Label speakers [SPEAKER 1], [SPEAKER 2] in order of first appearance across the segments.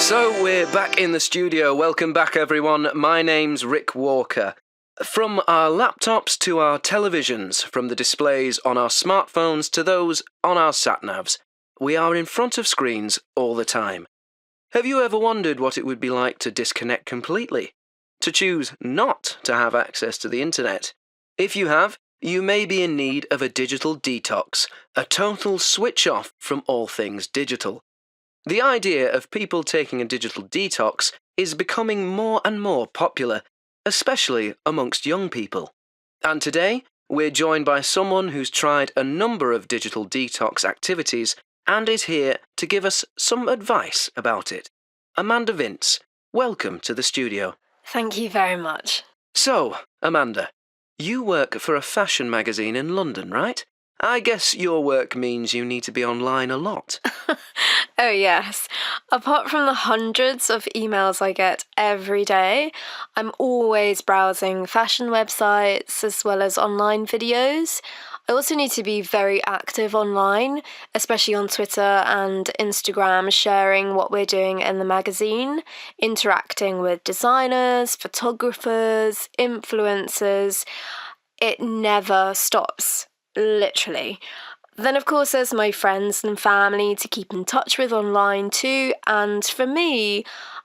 [SPEAKER 1] So we're back in the studio. Welcome back, everyone. My name's Rick Walker. From our laptops to our televisions, from the displays on our smartphones to those on our sat-navs, we are in front of screens all the time. Have you ever wondered what it would be like to disconnect completely? To choose not to have access to the internet? If you have, you may be in need of a digital detox, a total switch off from all things digital. The idea of people taking a digital detox is becoming more and more popular, especially amongst young people. And today, we're joined by someone who's tried a number of digital detox activities and is here to give us some advice about it. Amanda Vince, welcome to the studio.
[SPEAKER 2] Thank you very much.
[SPEAKER 1] So, Amanda, you work for a fashion magazine in London, right? I guess your work means you need to be online a lot.
[SPEAKER 2] Oh yes. Apart from the hundreds of emails I get every day, I'm always browsing fashion websites as well as online videos. I also need to be very active online, especially on Twitter and Instagram, sharing what we're doing in the magazine, interacting with designers, photographers, influencers. It never stops. Literally. Then, of course, there's my friends and family to keep in touch with online too. And for me,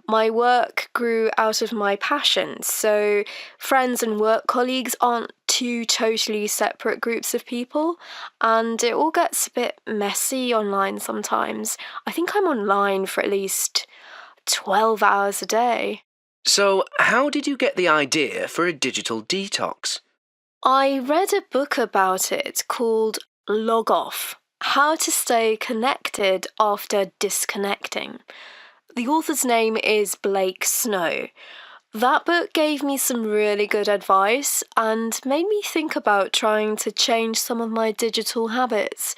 [SPEAKER 2] my work grew out of my passion. So friends and work colleagues aren't two totally separate groups of people. And it all gets a bit messy online sometimes. I think I'm online for at least 12 hours a day.
[SPEAKER 1] So, how did you get the idea for a digital detox?
[SPEAKER 2] I read a book about it called Log Off: How to Stay Connected After Disconnecting. The author's name is Blake Snow. That book gave me some really good advice and made me think about trying to change some of my digital habits.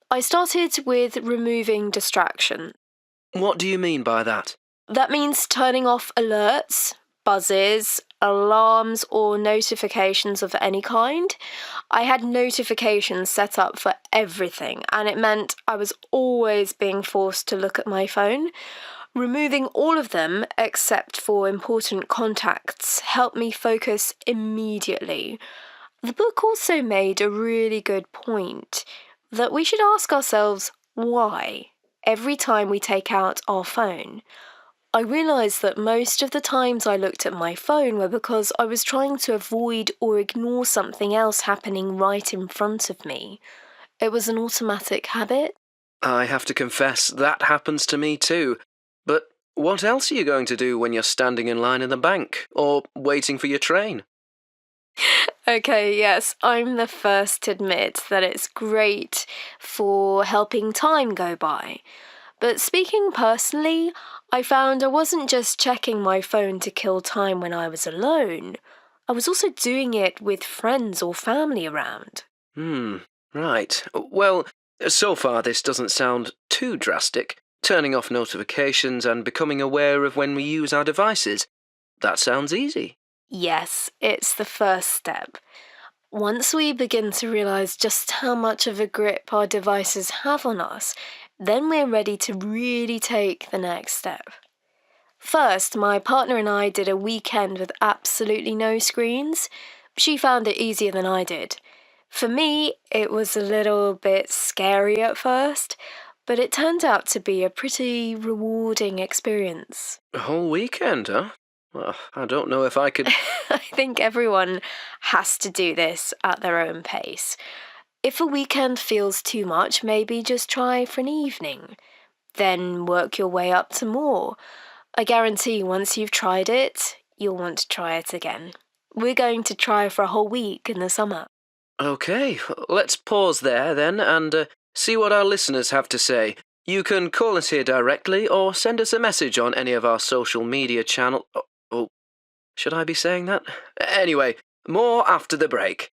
[SPEAKER 2] I started with removing distraction.
[SPEAKER 1] What do you mean by that?
[SPEAKER 2] That means turning off alerts, buzzes, alarms or notifications of any kind. I had notifications set up for everything, and it meant I was always being forced to look at my phone. Removing all of them, except for important contacts, helped me focus immediately. The book also made a really good point that we should ask ourselves why every time we take out our phone. I realised that most of the times I looked at my phone were because I was trying to avoid or ignore something else happening right in front of me. It was an automatic habit.
[SPEAKER 1] I have to confess, that happens to me too. But what else are you going to do when you're standing in line in the bank or waiting for your train?
[SPEAKER 2] Okay, yes, I'm the first to admit that it's great for helping time go by. But speaking personally, I found I wasn't just checking my phone to kill time when I was alone. I was also doing it with friends or family around.
[SPEAKER 1] Right. Well, so far this doesn't sound too drastic. Turning off notifications and becoming aware of when we use our devices. That sounds easy.
[SPEAKER 2] Yes, it's the first step. Once we begin to realise just how much of a grip our devices have on us, then we're ready to really take the next step. First, my partner and I did a weekend with absolutely no screens. She found it easier than I did. For me, it was a little bit scary at first, but it turned out to be a pretty rewarding experience.
[SPEAKER 1] A whole weekend, huh? Well, I don't know if I could...
[SPEAKER 2] I think everyone has to do this at their own pace. If a weekend feels too much, maybe just try for an evening. Then work your way up to more. I guarantee once you've tried it, you'll want to try it again. We're going to try for a whole week in the summer.
[SPEAKER 1] OK, let's pause there then and see what our listeners have to say. You can call us here directly or send us a message on any of our social media channels. Oh, should I be saying that? Anyway, more after the break.